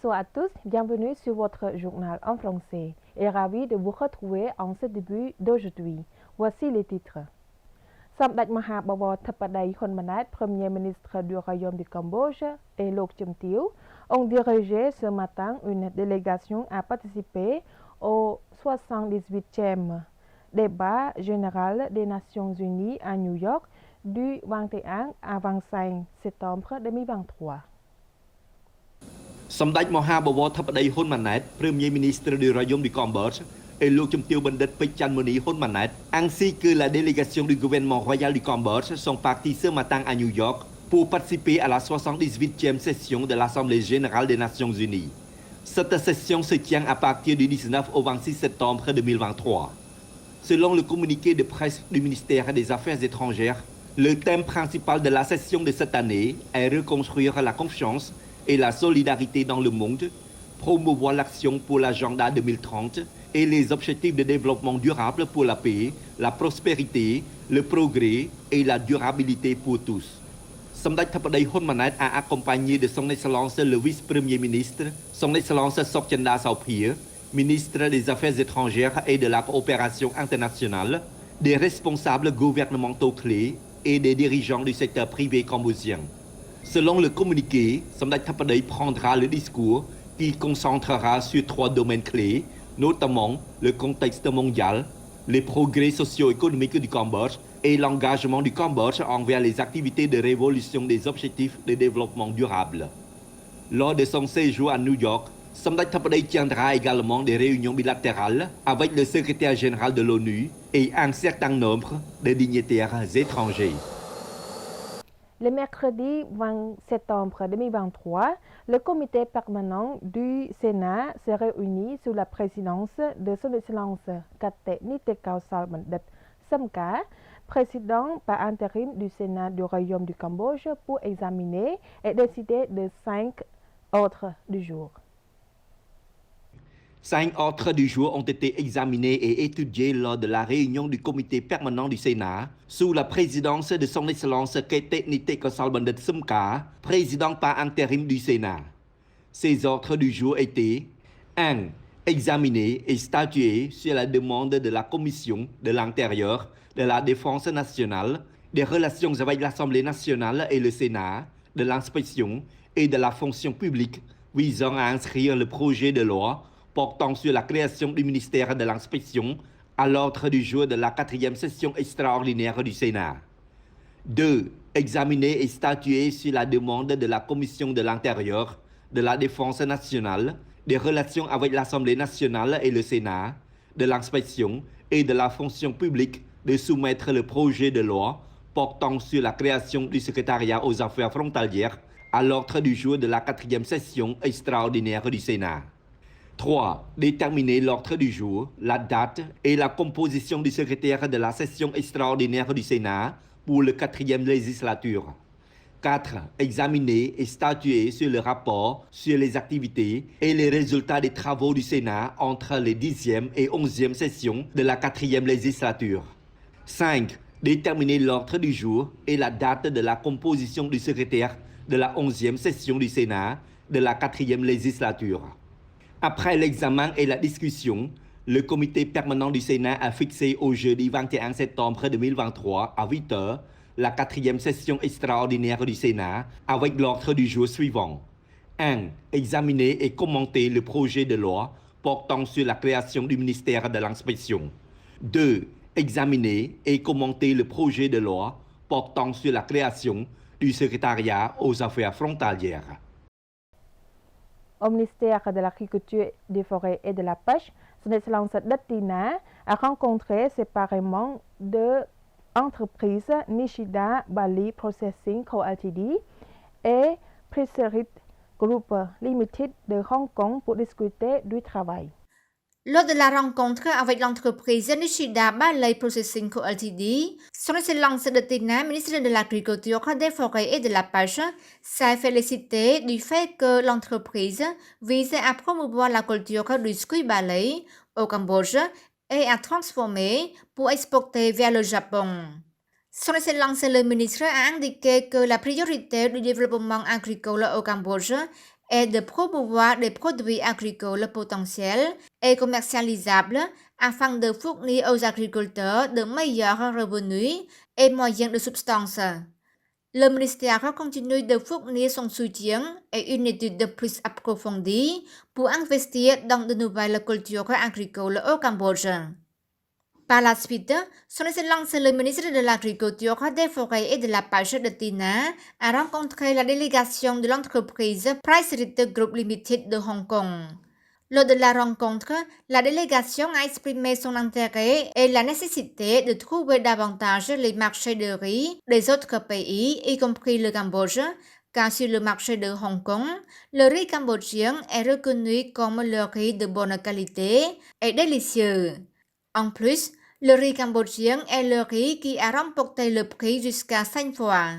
Bonsoir à tous, bienvenue sur votre journal en français et ravi de vous retrouver en ce début d'aujourd'hui. Voici les titres. Samdech Mahabawar Thapadei Honmanat, Premier ministre du Royaume du Cambodge, et Lok Chum Tieu ont dirigé ce matin une délégation à participer au 78e débat général des Nations Unies à New York du 21 à 25 septembre 2023. Samdech Mahabawar Thapadei Honmanat, Premier ministre du Royaume du Cambodge, et Lok Chum Tieu Bandit Pechanmoni Honmanat, ainsi que la délégation du gouvernement royal du Cambodge sont partis ce matin à New York pour participer à la 78e session de l'Assemblée générale des Nations Unies. Cette session se tient à partir du 19 au 26 septembre 2023. Selon le communiqué de presse du ministère des Affaires étrangères, le thème principal de la session de cette année est reconstruire la confiance et la solidarité dans le monde, promouvoir l'action pour l'agenda 2030 et les objectifs de développement durable pour la paix, la prospérité, le progrès et la durabilité pour tous. Samdech Thapadei Honmanat a accompagné de son Excellence le vice-premier ministre, son Excellence Sokchanda Saopir, ministre des Affaires étrangères et de la coopération internationale, des responsables gouvernementaux clés et des dirigeants du secteur privé cambodgien. Selon le communiqué, Samdech Thapadei prendra le discours qui concentrera sur 3 domaines clés, notamment le contexte mondial, les progrès socio-économiques du Cambodge et l'engagement du Cambodge envers les activités de révolution des objectifs de développement durable. Lors de son séjour à New York, Samdech Thapadei tiendra également des réunions bilatérales avec le secrétaire général de l'ONU et un certain nombre de dignitaires étrangers. Le mercredi 20 septembre 2023, le comité permanent du Sénat se réunit sous la présidence de son Excellence Kate Nitekau Bandit Samka, président par intérim du Sénat du Royaume du Cambodge, pour examiner et décider de 5 ordres du jour. 5 ordres du jour ont été examinés et étudiés lors de la réunion du comité permanent du Sénat sous la présidence de son Excellence Kate Nitekau Bandit Samka, président par intérim du Sénat. Ces ordres du jour étaient 1. Examiner et statuer sur la demande de la Commission de l'Intérieur, de la Défense nationale, des relations avec l'Assemblée nationale et le Sénat, de l'inspection et de la fonction publique visant à inscrire le projet de loi portant sur la création du ministère de l'inspection à l'ordre du jour de la 4e session extraordinaire du Sénat. 2. Examiner et statuer sur la demande de la Commission de l'Intérieur, de la Défense nationale, des relations avec l'Assemblée nationale et le Sénat, de l'inspection et de la fonction publique de soumettre le projet de loi portant sur la création du secrétariat aux affaires frontalières à l'ordre du jour de la 4e session extraordinaire du Sénat. 3. Déterminer l'ordre du jour, la date et la composition du secrétaire de la session extraordinaire du Sénat pour la 4e législature. 4. Examiner et statuer sur le rapport sur les activités et les résultats des travaux du Sénat entre les 10e et 11e sessions de la 4e législature. 5. Déterminer l'ordre du jour et la date de la composition du secrétaire de la 11e session du Sénat de la 4e législature. Après l'examen et la discussion, le comité permanent du Sénat a fixé au jeudi 21 septembre 2023 à 8 h la 4e session extraordinaire du Sénat avec l'ordre du jour suivant. 1. Examiner et commenter le projet de loi portant sur la création du ministère de l'inspection. 2. Examiner et commenter le projet de loi portant sur la création du secrétariat aux affaires frontalières. Au ministère de l'Agriculture, des Forêts et de la Pêche, son Excellence Datina a rencontré séparément 2 entreprises Nishida Bali Processing Co. Ltd et Presserit Group Limited de Hong Kong pour discuter du travail. Lors de la rencontre avec l'entreprise Nishida Bali Processing Co. Ltd, son Excellence Datina, ministre de l'Agriculture, des Forêts et de la Pêche, s'est félicité du fait que l'entreprise vise à promouvoir la culture du squid Bali au Cambodge et à transformer pour exporter vers le Japon. Son Excellence le ministre a indiqué que la priorité du développement agricole au Cambodge est de promouvoir des produits agricoles potentiels et commercialisables afin de fournir aux agriculteurs de meilleurs revenus et moyens de subsistance. Le ministère continue de fournir son soutien et une étude de plus approfondie pour investir dans de nouvelles cultures agricoles au Cambodge. Par la suite, son Excellence le ministre de l'Agriculture, des Forêts et de la Pêche de Tina a rencontré la délégation de l'entreprise Price Retail Group Limited de Hong Kong. Lors de la rencontre, la délégation a exprimé son intérêt et la nécessité de trouver davantage les marchés de riz des autres pays, y compris le Cambodge, car sur le marché de Hong Kong, le riz cambodgien est reconnu comme le riz de bonne qualité et délicieux. En plus, le riz cambodgien est le riz qui a remporté le prix jusqu'à 5 fois.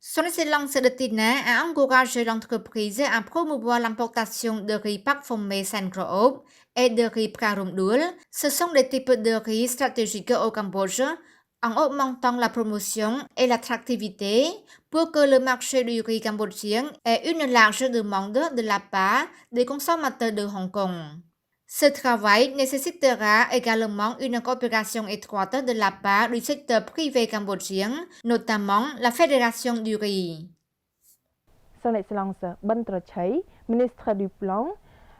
Son Excellence de Tina a encouragé l'entreprise à promouvoir l'importation de riz parfumé Saint-Croix et de riz Prarumdul. Ce sont des types de riz stratégiques au Cambodge, en augmentant la promotion et l'attractivité pour que le marché du riz cambodgien ait une large demande de la part des consommateurs de Hong Kong. Ce travail nécessitera également une coopération étroite de la part du secteur privé cambodgien, notamment la Fédération du riz. Son Excellence Ban Trachai, ministre du Plan,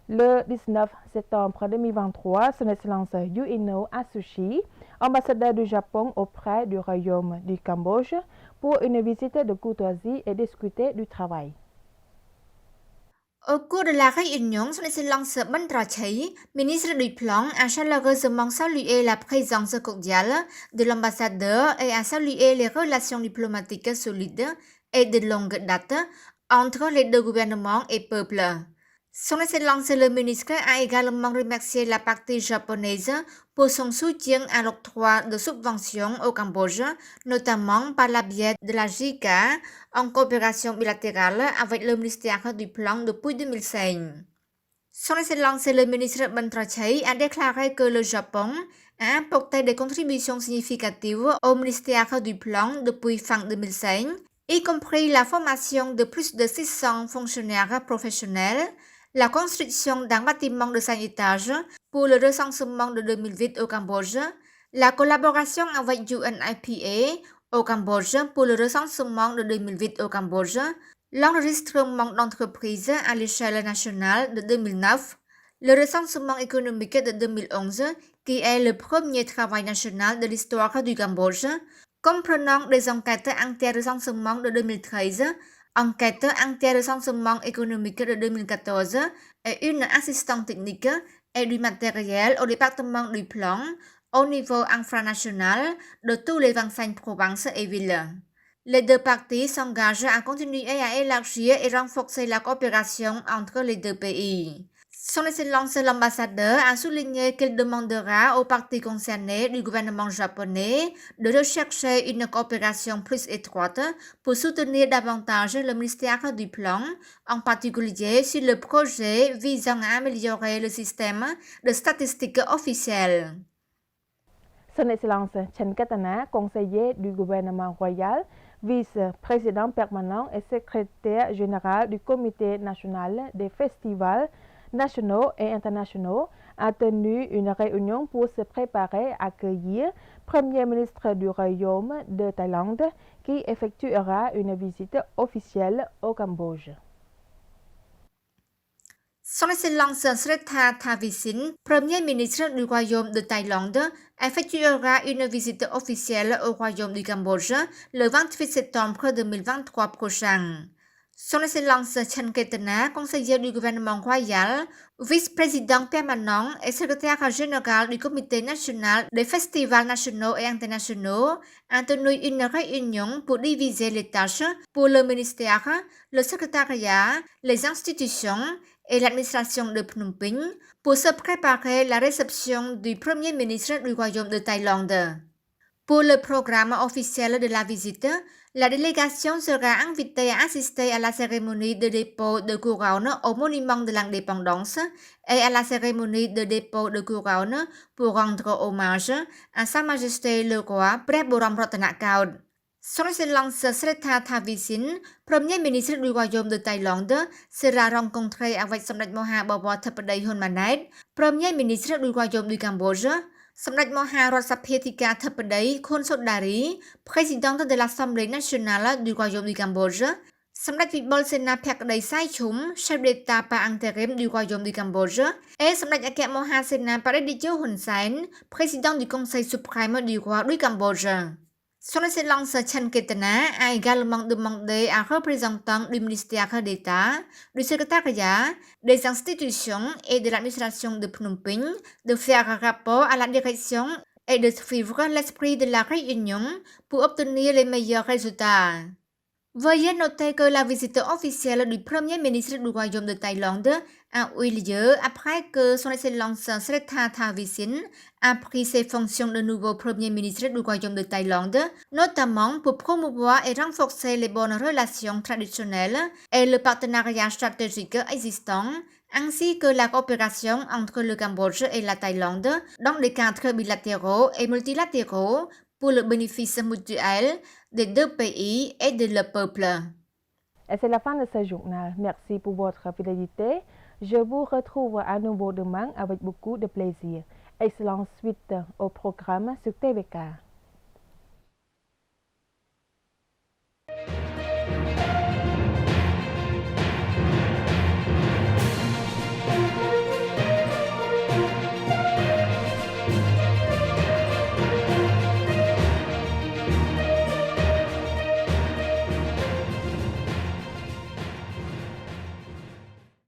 le 19 septembre 2023, Son Excellence Yuino Asushi, ambassadeur du Japon auprès du Royaume du Cambodge, pour une visite de courtoisie et discuter du travail. Au cours de la réunion, Son Excellence Ban Trachai, ministre du Plan, a chaleureusement salué la présence cordiale de l'ambassadeur et a salué les relations diplomatiques solides et de longue date entre les deux gouvernements et peuples. Son Excellence le ministre a également remercié la partie japonaise pour son soutien à l'octroi de subventions au Cambodge, notamment par la biais de la JICA, en coopération bilatérale avec le ministère du Plan depuis 2005. Son Excellence le ministre Ban Trachai a déclaré que le Japon a apporté des contributions significatives au ministère du Plan depuis fin 2005, y compris la formation de plus de 600 fonctionnaires professionnels, la construction d'un bâtiment de 5 étages pour le recensement de 2008 au Cambodge, la collaboration avec UNIPA au Cambodge pour le recensement de 2008 au Cambodge, l'enregistrement d'entreprises à l'échelle nationale de 2009, le recensement économique de 2011, qui est le premier travail national de l'histoire du Cambodge, comprenant des enquêtes anti-recensement de 2013, enquête anti-recensement économique de 2014 et une assistance technique et du matériel au département du plan au niveau infranational de tous les 25 provinces et villes. Les deux parties s'engagent à continuer à élargir et renforcer la coopération entre les deux pays. Son Excellence l'ambassadeur a souligné qu'il demandera aux parties concernées du gouvernement japonais de rechercher une coopération plus étroite pour soutenir davantage le ministère du Plan, en particulier sur le projet visant à améliorer le système de statistiques officielles. Son Excellence Chen Katana, conseiller du gouvernement royal, vice-président permanent et secrétaire général du Comité national des festivals nationaux et internationaux, a tenu une réunion pour se préparer à accueillir le Premier ministre du Royaume de Thaïlande qui effectuera une visite officielle au Cambodge. Son Excellence Srettha Thavisin, Premier ministre du Royaume de Thaïlande, effectuera une visite officielle au Royaume du Cambodge le 28 septembre 2023 prochain. Son Excellence Chen Ketana, conseiller du gouvernement royal, vice-président permanent et secrétaire général du Comité national des festivals nationaux et internationaux, a tenu une réunion pour diviser les tâches pour le ministère, le secrétariat, les institutions et l'administration de Phnom Penh pour se préparer à la réception du Premier ministre du Royaume de Thaïlande. Pour le programme officiel de la visite, la délégation sera invitée à assister à la cérémonie de dépôt de couronne au monument de l'indépendance et à la cérémonie de dépôt de couronne pour rendre hommage à Sa Majesté le roi Prep Borom Ratanakaut. Son Excellence Srettha Thavisin, Premier ministre du Royaume de Thaïlande, sera rencontré avec Samdech Moha Bawat Thappadai Hun Manet, Premier ministre du Royaume du Cambodge, Samdech Moha Ratsaphethika Thappadai Khun Sotdari, présidente de l'Assemblée nationale du Royaume du Cambodge, Samdech Vipol Sena Phakdai Sai Chum, chef d'État par intérim du Royaume du Cambodge, et Samdech Akek Moha Sena Paradityo Hun Sen, président du Conseil suprême du roi du Cambodge. Son Excellence Chan Ketana a également demandé à représentants du ministère d'État, du secrétariat, des institutions et de l'administration de Phnom Penh de faire rapport à la direction et de suivre l'esprit de la réunion pour obtenir les meilleurs résultats. Veuillez noter que la visite officielle du Premier ministre du Royaume de Thaïlande a eu lieu après que Son Excellence Srettha Thavisin a pris ses fonctions de nouveau Premier ministre du Royaume de Thaïlande, notamment pour promouvoir et renforcer les bonnes relations traditionnelles et le partenariat stratégique existant, ainsi que la coopération entre le Cambodge et la Thaïlande dans les cadres bilatéraux et multilatéraux pour le bénéfice mutuel des deux pays et de leur peuple. Et c'est la fin de ce journal. Merci pour votre fidélité. Je vous retrouve à nouveau demain avec beaucoup de plaisir. Excellente suite au programme sur TVK.